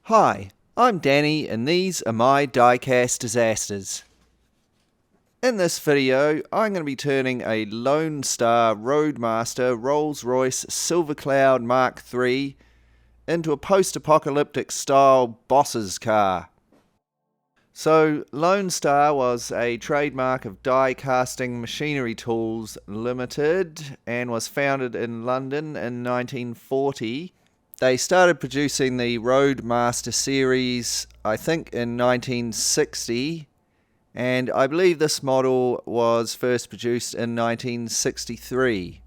Hi, I'm Danny and these are my diecast disasters. In this video, I'm going to be turning a Lone Star Roadmaster Rolls-Royce Silver Cloud Mark III into a post-apocalyptic style boss's car. So, Lone Star was a trademark of Die Casting Machinery Tools Limited and was founded in London in 1940. They started producing the Roadmaster series, I think, in 1960, and I believe this model was first produced in 1963.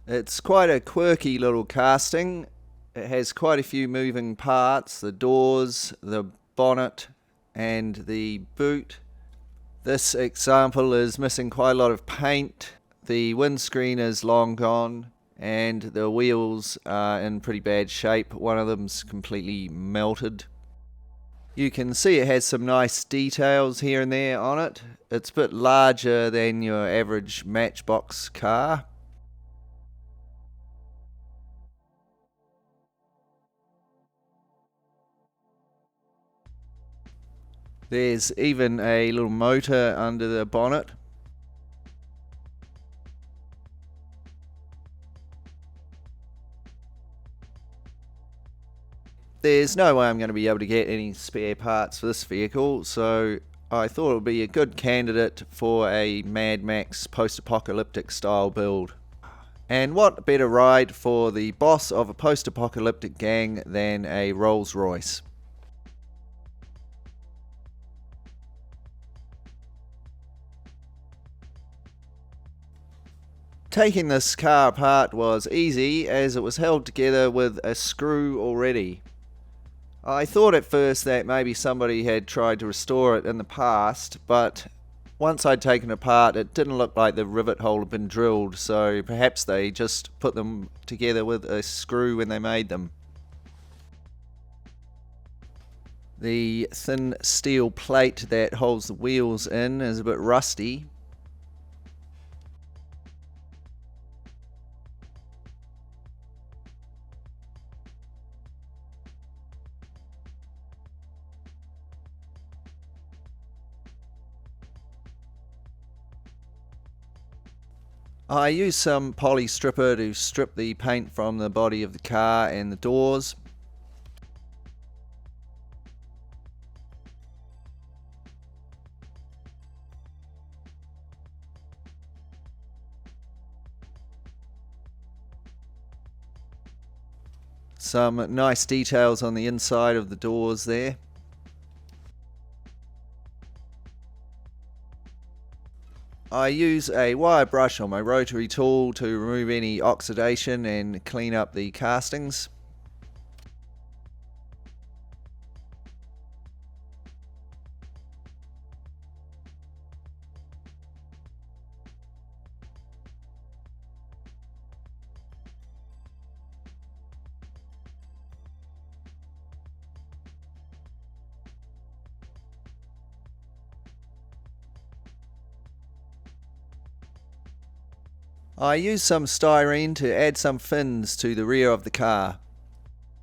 It's quite a quirky little casting. It has quite a few moving parts, the doors, the bonnet, and the boot. This example is missing quite a lot of paint. The windscreen is long gone, and the wheels are in pretty bad shape. One of them's completely melted. You can see it has some nice details here and there on it. It's a bit larger than your average Matchbox car. There's even a little motor under the bonnet. There's no way I'm going to be able to get any spare parts for this vehicle, so I thought it would be a good candidate for a Mad Max post-apocalyptic style build. And what better ride for the boss of a post-apocalyptic gang than a Rolls-Royce? Taking this car apart was easy as it was held together with a screw already. I thought at first that maybe somebody had tried to restore it in the past, but once I'd taken it apart it didn't look like the rivet hole had been drilled, so perhaps they just put them together with a screw when they made them. The thin steel plate that holds the wheels in is a bit rusty. I used some poly stripper to strip the paint from the body of the car and the doors. Some nice details on the inside of the doors there. I use a wire brush on my rotary tool to remove any oxidation and clean up the castings. I use some styrene to add some fins to the rear of the car.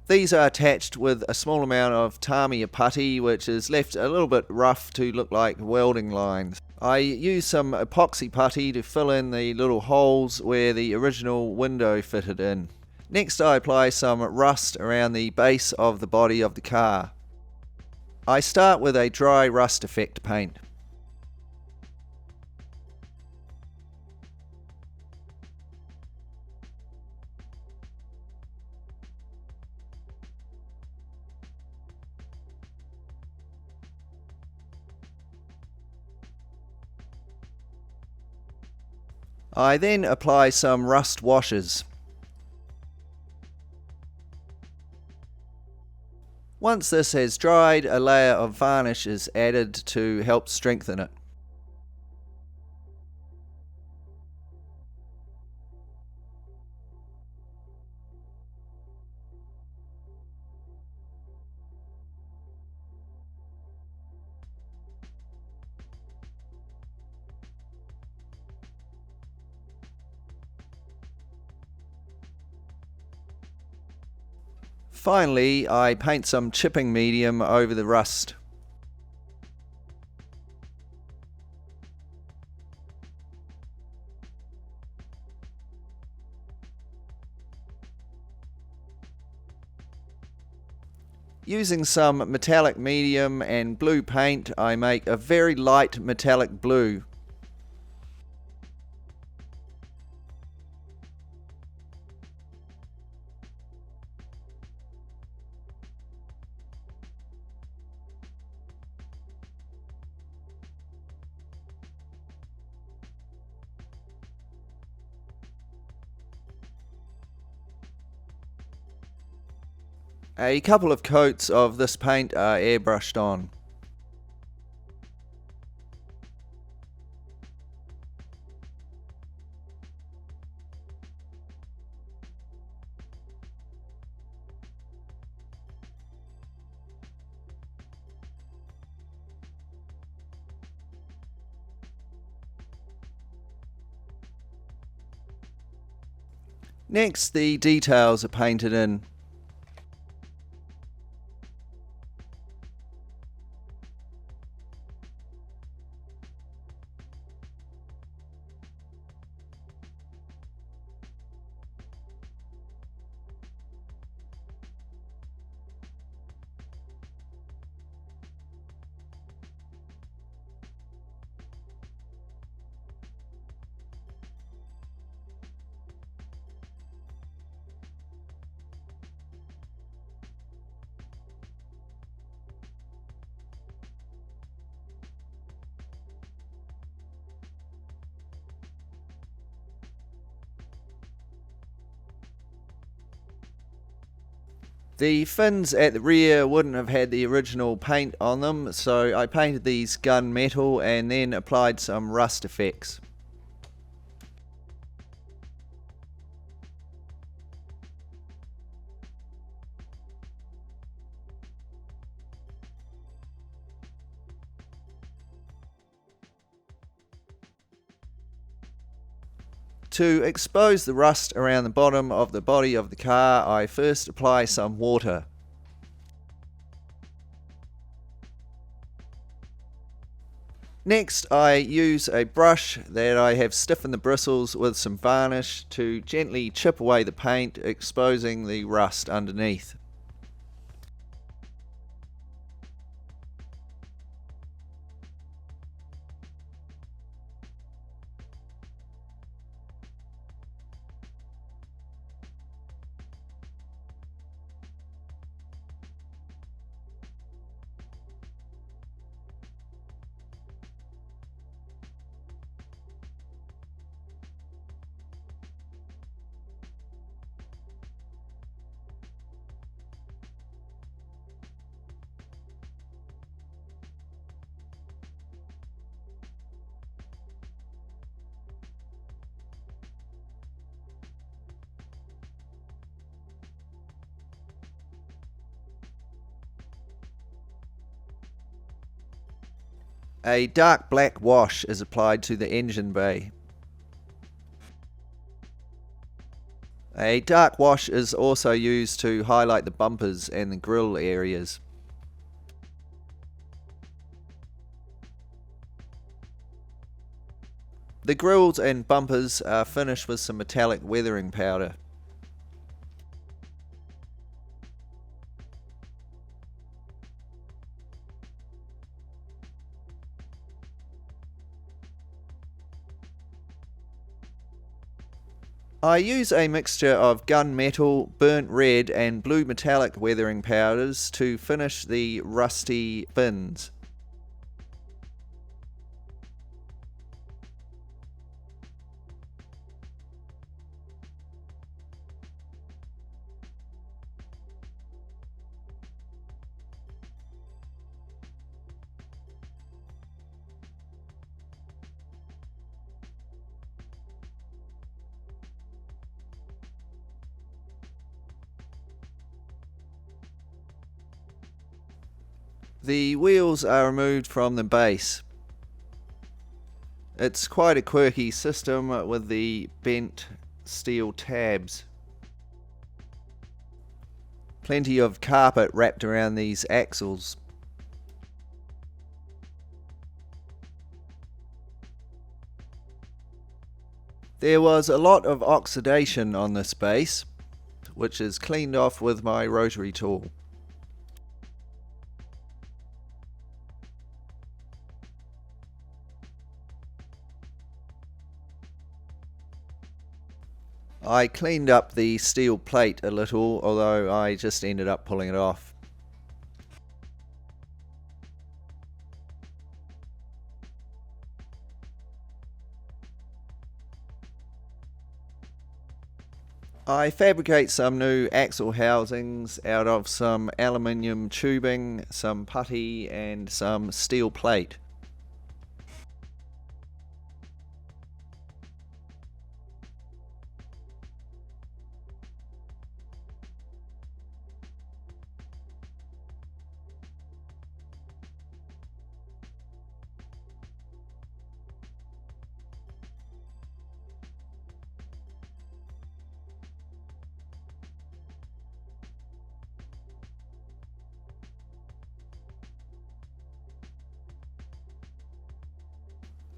These are attached with a small amount of Tamiya putty, which is left a little bit rough to look like welding lines. I use some epoxy putty to fill in the little holes where the original window fitted in. Next I apply some rust around the base of the body of the car. I start with a dry rust effect paint. I then apply some rust washes. Once this has dried, a layer of varnish is added to help strengthen it. Finally, I paint some chipping medium over the rust. Using some metallic medium and blue paint, I make a very light metallic blue. A couple of coats of this paint are airbrushed on. Next, the details are painted in. The fins at the rear wouldn't have had the original paint on them, so I painted these gunmetal and then applied some rust effects. To expose the rust around the bottom of the body of the car, I first apply some water. Next, I use a brush that I have stiffened the bristles with some varnish to gently chip away the paint, exposing the rust underneath. A dark black wash is applied to the engine bay. A dark wash is also used to highlight the bumpers and the grille areas. The grilles and bumpers are finished with some metallic weathering powder. I use a mixture of gunmetal, burnt red and blue metallic weathering powders to finish the rusty fins. The wheels are removed from the base. It's quite a quirky system with the bent steel tabs. Plenty of carpet wrapped around these axles. There was a lot of oxidation on this base, which is cleaned off with my rotary tool. I cleaned up the steel plate a little, although I just ended up pulling it off. I fabricate some new axle housings out of some aluminium tubing, some putty and some steel plate.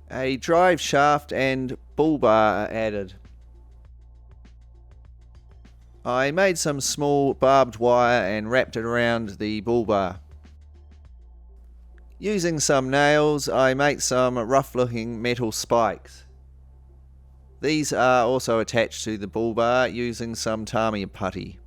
A drive shaft and bull bar are added. I made some small barbed wire and wrapped it around the bull bar. Using some nails, I make some rough looking metal spikes. These are also attached to the bull bar using some Tamiya putty.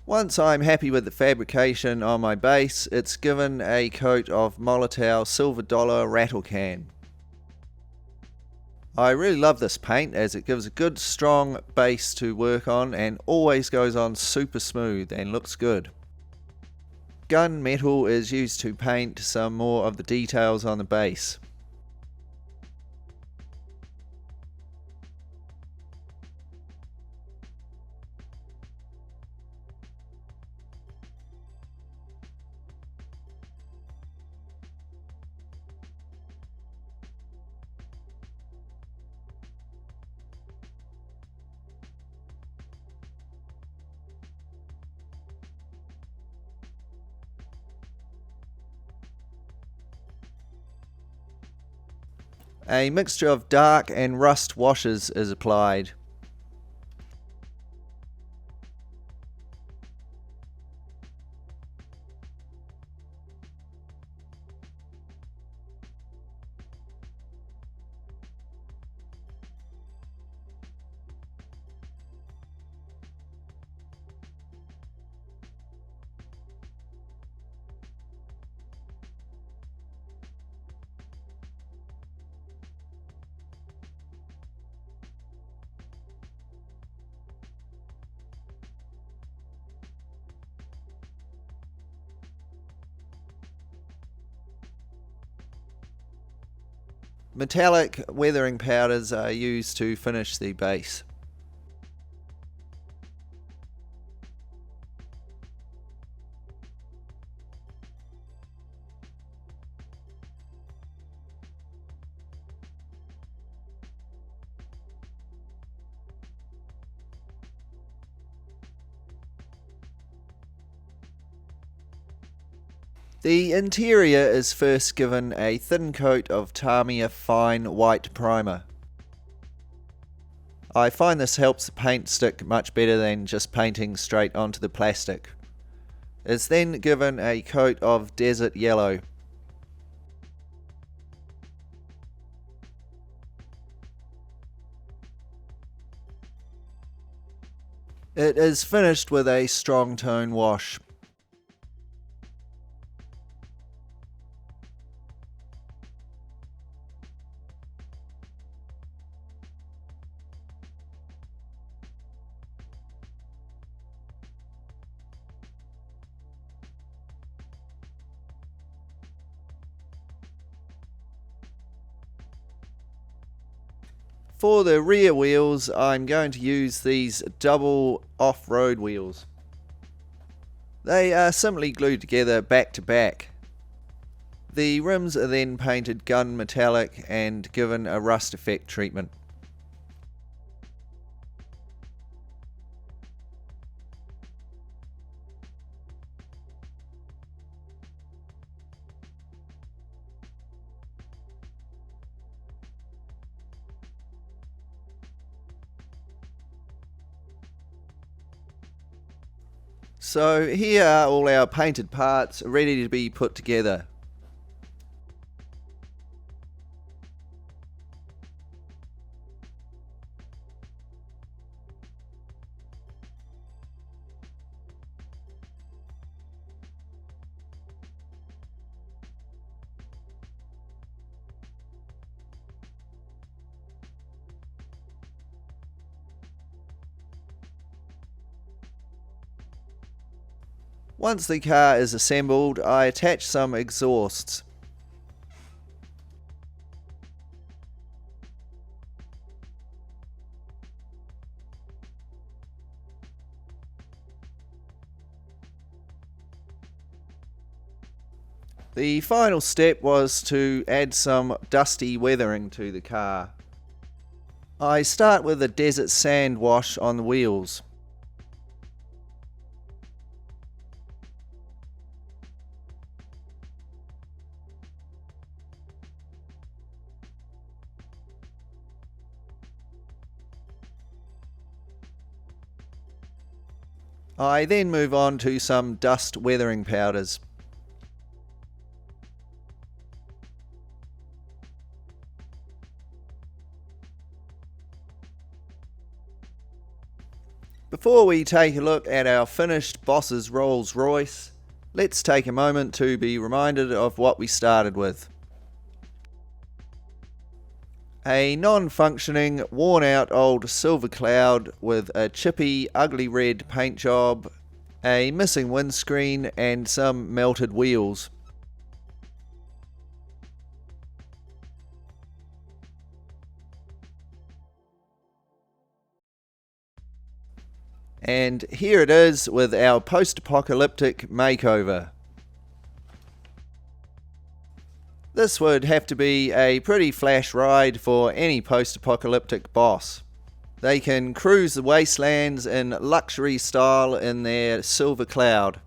Once I'm happy with the fabrication on my base, it's given a coat of Molotov Silver Dollar rattle can. I really love this paint as it gives a good strong base to work on and always goes on super smooth and looks good. Gun metal is used to paint some more of the details on the base. A mixture of dark and rust washes is applied. Metallic weathering powders are used to finish the base. The interior is first given a thin coat of Tamiya fine white primer. I find this helps the paint stick much better than just painting straight onto the plastic. It's then given a coat of desert yellow. It is finished with a strong tone wash. For the rear wheels, I'm going to use these double off-road wheels. They are simply glued together back to back. The rims are then painted gun metallic and given a rust effect treatment. So here are all our painted parts ready to be put together. Once the car is assembled, I attach some exhausts. The final step was to add some dusty weathering to the car. I start with a desert sand wash on the wheels. I then move on to some dust weathering powders. Before we take a look at our finished boss's Rolls Royce, let's take a moment to be reminded of what we started with. A non-functioning, worn-out old silver cloud with a chippy, ugly red paint job, a missing windscreen and some melted wheels. And here it is with our post-apocalyptic makeover. This would have to be a pretty flash ride for any post-apocalyptic boss. They can cruise the wastelands in luxury style in their silver cloud.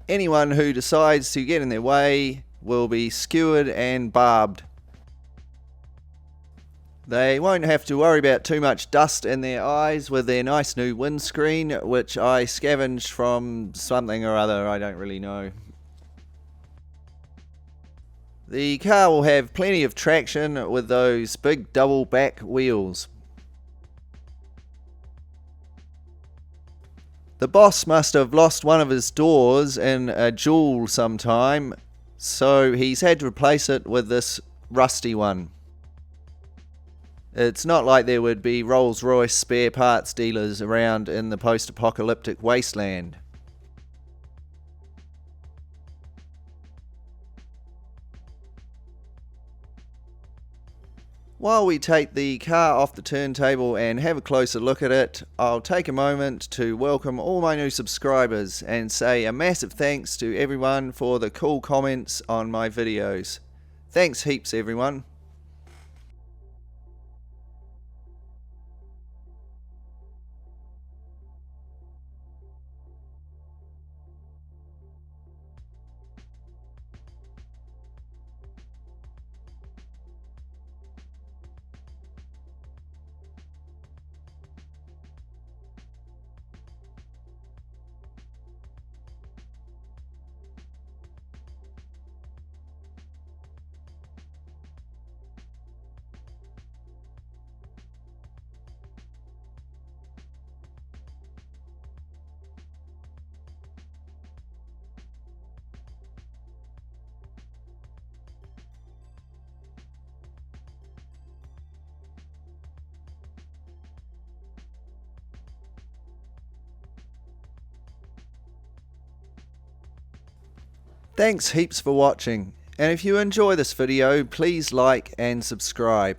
Anyone who decides to get in their way will be skewered and barbed. They won't have to worry about too much dust in their eyes with their nice new windscreen, which I scavenged from something or other, I don't really know. The car will have plenty of traction with those big double back wheels. The boss must have lost one of his doors in a duel sometime, so he's had to replace it with this rusty one. It's not like there would be Rolls-Royce spare parts dealers around in the post-apocalyptic wasteland. While we take the car off the turntable and have a closer look at it, I'll take a moment to welcome all my new subscribers and say a massive thanks to everyone for the cool comments on my videos. Thanks heaps everyone. Thanks heaps for watching, and if you enjoy this video, please like and subscribe.